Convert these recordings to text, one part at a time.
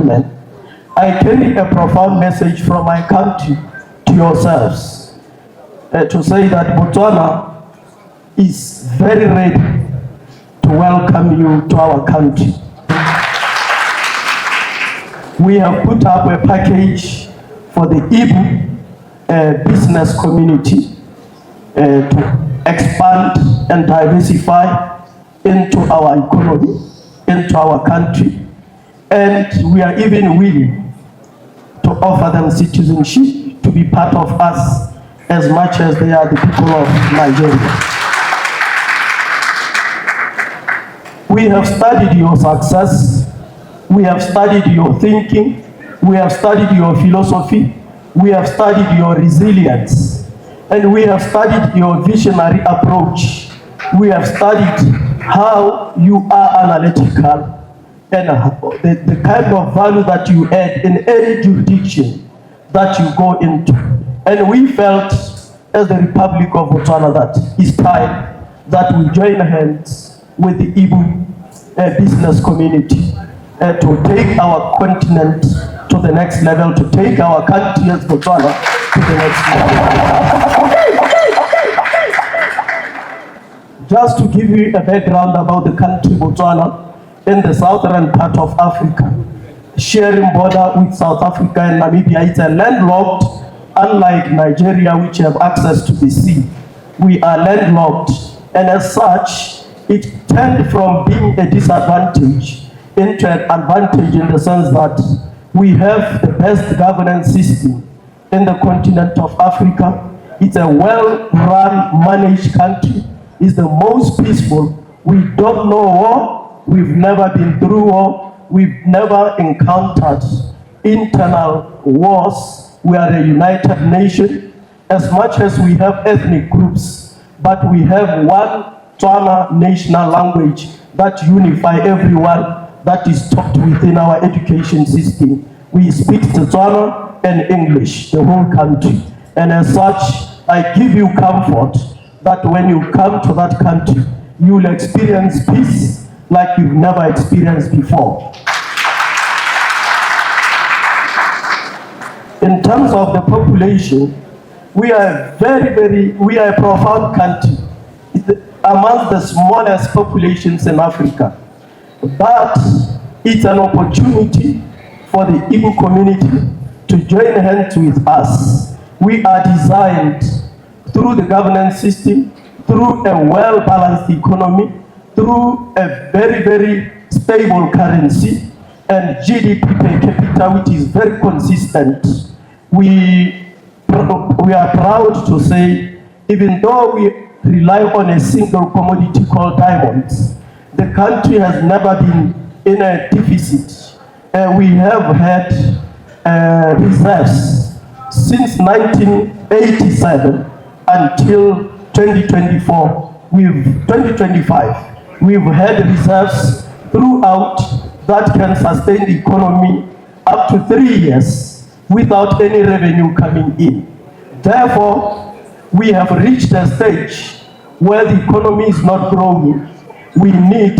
gentlemen, I carry a profound message from my country to yourselves to say that Botswana is very ready to welcome you to our country. We have put up a package for the Igbo business community to expand and diversify into our economy, into our country, and we are even willing to offer them citizenship to be part of us as much as they are the people of Nigeria. We have studied your success, we have studied your thinking, we have studied your philosophy, we have studied your resilience, and we have studied your visionary approach. We have studied how you are analytical and the kind of value that you add in any jurisdiction that you go into. And we felt, as the Republic of Botswana, that it's time that we join hands with the Igbo business community to take our continent to the next level, to take our country as Botswana to the next level. Just to give you a background about the country Botswana, in the southern part of Africa, sharing border with South Africa and Namibia, it's a landlocked, unlike Nigeria, which have access to the sea. We are landlocked, and as such, it turned from being a disadvantage into an advantage in the sense that we have the best governance system in the continent of Africa. It's a well-run, managed country. It's the most peaceful. We don't know war. We've never been through war. We've never encountered internal wars. We are a united nation. As much as we have ethnic groups, but we have one Tswana national language that unify everyone, that is taught within our education system. We speak Tswana and English, the whole country. And as such, I give you comfort that when you come to that country, you will experience peace like you've never experienced before. In terms of the population, we are we are a profound country. It's amongst the smallest populations in Africa. But it's an opportunity for the Igbo community to join hands with us. We are designed through the governance system, through a well-balanced economy, through a very stable currency and GDP per capita, which is very consistent. We are proud to say, even though we rely on a single commodity called diamonds, the country has never been in a deficit. We have had reserves since 1987 until 2025. We've had reserves throughout that can sustain the economy up to 3 years without any revenue coming in. Therefore, we have reached a stage where the economy is not growing. We need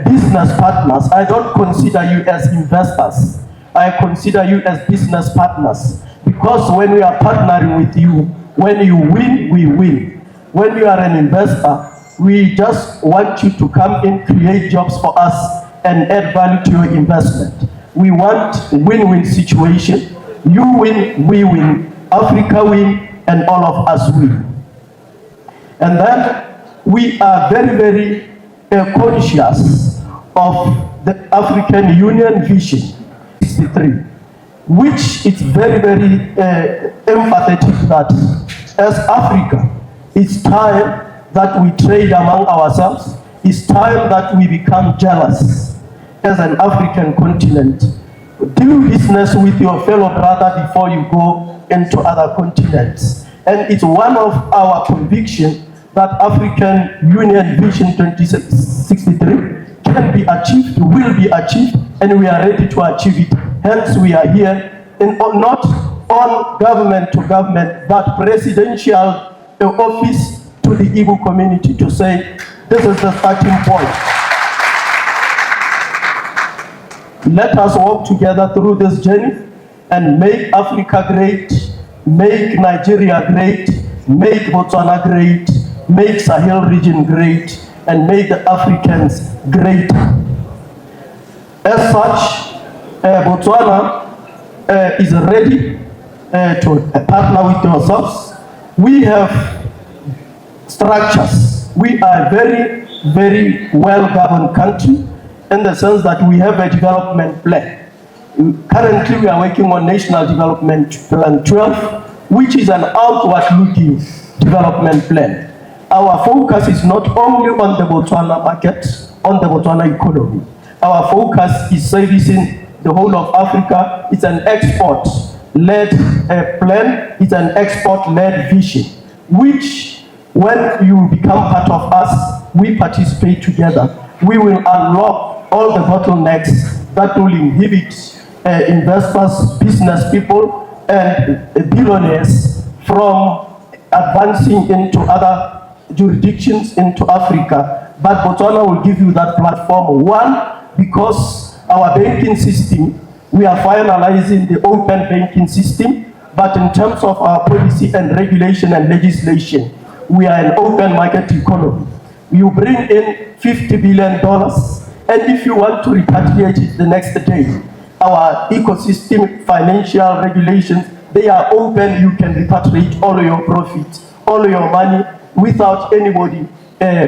business partners. I don't consider you as investors. I consider you as business partners, because when we are partnering with you, when you win, we win. When you are an investor, we just want you to come in, create jobs for us, and add value to your investment. We want a win-win situation. You win, we win, Africa win, and all of us win. And then we are very conscious of the African Union Vision 63, which is very emphatic that as Africa, it's time that we trade among ourselves. It's time that we become jealous as an African continent. Do business with your fellow brother before you go into other continents. And it's one of our convictions that African Union Vision 2063 can be achieved, will be achieved, and we are ready to achieve it. Hence, we are here, in, not on government to government, but presidential office to the Igbo community to say, this is the starting point. Let us work together through this journey and make Africa great, make Nigeria great, make Botswana great, make Sahel region great, and make the Africans great. As such, Botswana is ready to partner with yourselves. We have structures. We are a very, very well-governed country in the sense that we have a development plan. Currently, we are working on National Development Plan 12, which is an outward-looking development plan. Our focus is not only on the Botswana market, on the Botswana economy. Our focus is servicing the whole of Africa. It's an export-led plan. It's an export-led vision, which when you become part of us, we participate together. We will unlock all the bottlenecks that will inhibit investors, business people, and billionaires from advancing into other jurisdictions into Africa. But Botswana will give you that platform. One, because our banking system, we are finalizing the open banking system, but in terms of our policy and regulation and legislation, we are an open market economy. You bring in $50 billion, and if you want to repatriate it the next day, our ecosystem financial regulations, they are open. You can repatriate all your profits, all your money, without anybody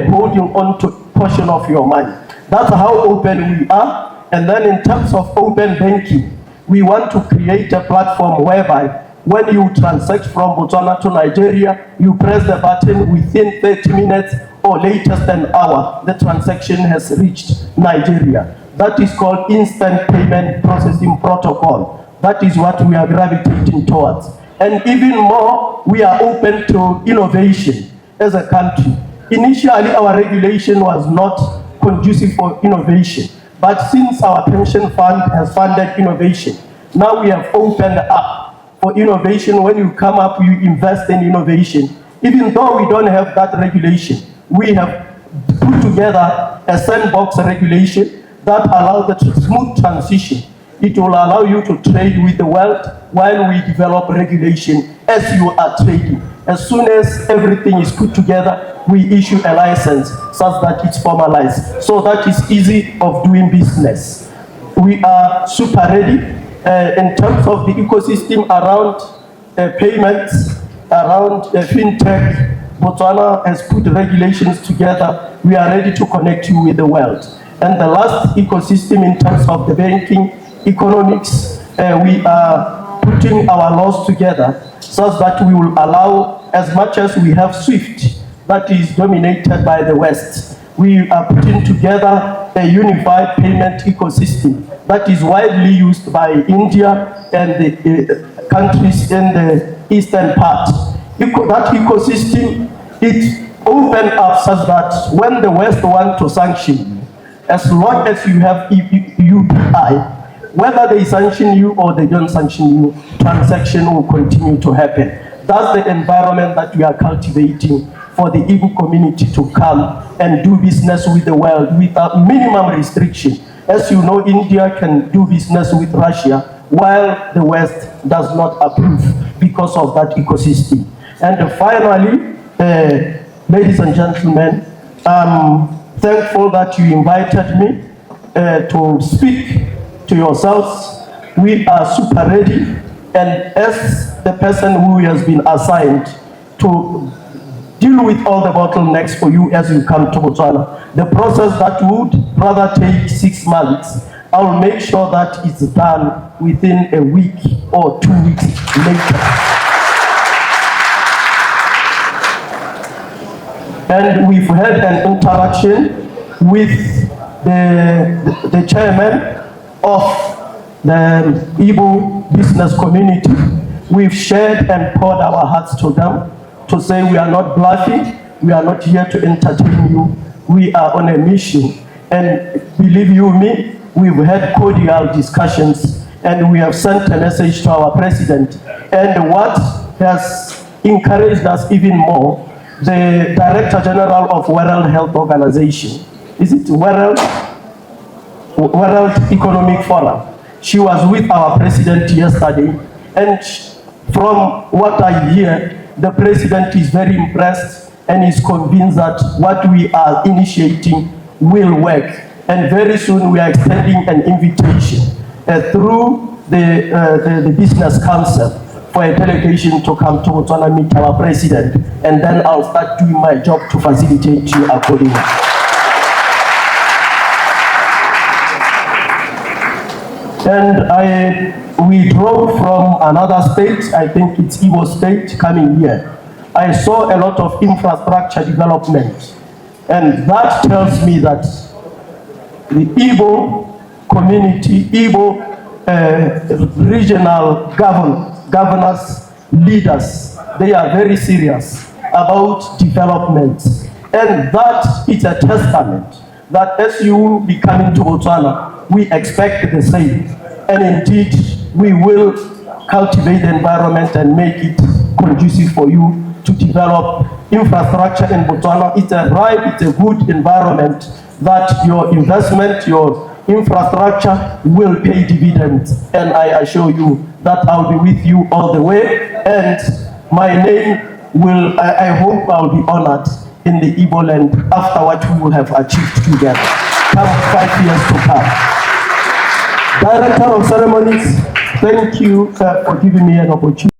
holding on to a portion of your money. That's how open we are. And then in terms of open banking, we want to create a platform whereby when you transact from Botswana to Nigeria, you press the button within 30 minutes or latest an hour, the transaction has reached Nigeria. That is called instant payment processing protocol. That is what we are gravitating towards. And even more, we are open to innovation as a country. Initially, our regulation was not conducive for innovation. But since our pension fund has funded innovation, now we have opened up for innovation. When you come up, you invest in innovation. Even though we don't have that regulation, we have put together a sandbox regulation that allows the smooth transition. It will allow you to trade with the world while we develop regulation as you are trading. As soon as everything is put together, we issue a license such that it's formalized. So that is easy of doing business. We are super ready in terms of the ecosystem around payments, around fintech. Botswana has put regulations together. We are ready to connect you with the world. And the last ecosystem in terms of the banking, economics, we are putting our laws together such that we will allow, as much as we have SWIFT, that is dominated by the West, we are putting together a unified payment ecosystem that is widely used by India and the countries in the eastern part. That ecosystem, it opened up such that when the West want to sanction you, as long as you have UPI, whether they sanction you or they don't sanction you, transaction will continue to happen. That's the environment that we are cultivating for the Igbo community to come and do business with the world without minimum restriction. As you know, India can do business with Russia, while the West does not approve because of that ecosystem. And finally, ladies and gentlemen, I'm thankful that you invited me to speak to yourselves. We are super ready, and as the person who has been assigned to deal with all the bottlenecks for you as you come to Botswana, the process that would rather take 6 months, I will make sure that it's done within a week or 2 weeks later. And we've had an interaction with the chairman of the Igbo business community. We've shared and poured our hearts to them to say we are not bluffing, we are not here to entertain you, we are on a mission. And believe you me, we've had cordial discussions and we have sent a message to our president. And what has encouraged us even more, the Director General of World Health Organization, is it World World Economic Forum. She was with our president yesterday, and from what I hear, the president is very impressed and is convinced that what we are initiating will work. And very soon we are extending an invitation through the Business Council for a delegation to come to Botswana meet our president, and then I'll start doing my job to facilitate you accordingly. And we drove from another state, I think it's Igbo state, coming here. I saw a lot of infrastructure development, and that tells me that the Igbo community, Igbo regional governors, leaders, they are very serious about development. And that is a testament that as you will be coming to Botswana, we expect the same. And indeed, we will cultivate the environment and make it conducive for you to develop infrastructure in Botswana. It's a good environment that your investment, your infrastructure will pay dividends. And I assure you that I'll be with you all the way. And my name will, I hope I'll be honored in the Igbo land after what we will have achieved together. Come 5 years to come. Director of Ceremonies, thank you for giving me an opportunity.